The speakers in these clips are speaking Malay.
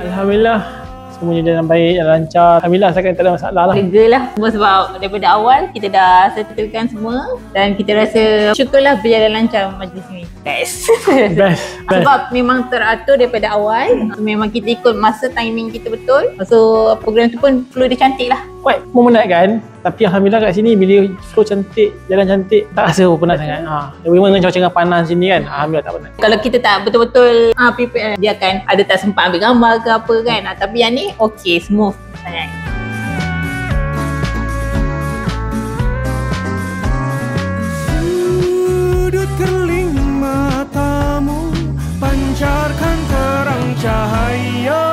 Alhamdulillah, semuanya jalan baik, jalan lancar. Alhamdulillah, saya tak ada masalah lah. Lega lah semua sebab daripada awal kita dah settlekan semua dan kita rasa syukurlah berjalan lancar majlis ni. Best. Sebab memang teratur daripada awal. Memang kita ikut masa timing kita betul. So program tu pun flow dia cantik lah. Quite memenatkan. Tapi Alhamdulillah kat sini bila flow cantik, jalan cantik, tak rasa penat sangat. Memang dengan cuaca panas sini kan, Alhamdulillah tak penat. Kalau kita tak betul-betul prepare, dia akan ada tak sempat ambil gambar ke apa kan. Tapi yang ni okey, smooth sangat. Sudut kerling matamu pancarkan terang cahaya.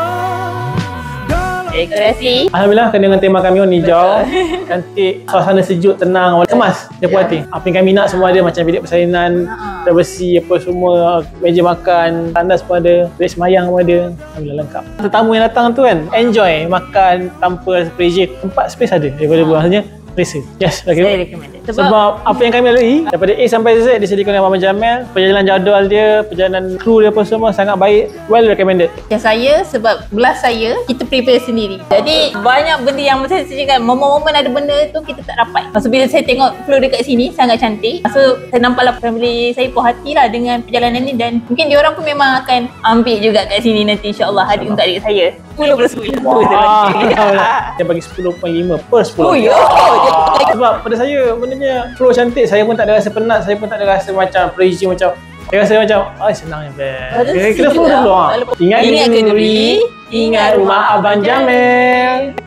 Terima kasih. Alhamdulillah dengan tema kami warna hijau. Cantik, suasana sejuk, tenang, kemas, dia puas hati. Apa yang kami nak semua ada, macam bilik persalinan, bersih apa semua, meja makan, tandas pun ada, bilik semayang pun ada. Alhamdulillah lengkap. Tetamu yang datang tu kan, enjoy makan tanpa pressure. Tempat space ada daripada maksudnya rasa. Yes, okay. Saya recommended. Sebab apa yang kami lalui daripada A sampai Z disediakan oleh Abang Jamil. Perjalanan jadual dia, perjalanan kru dia apa semua sangat baik. Well recommended. Yang saya, sebab belah saya, kita prepare sendiri. Jadi banyak benda yang saya cakap, momen-momen ada benda tu kita tak dapat. So bila saya tengok flow dekat sini sangat cantik. So saya nampaklah family saya puas hati lah dengan perjalanan ni. Dan mungkin diorang pun memang akan ambil juga kat sini nanti insyaAllah hadir untuk adik saya. 10/10. Wah, dia bagi 10.5 per 10. Oh ya. Sebab pada saya benarnya flow cantik, saya pun tak ada rasa penat, saya pun tak ada rasa macam pressure macam. Saya rasa macam senang je best. Kita flow dulu. Ingat diri, ingat rumah Abang Jamil.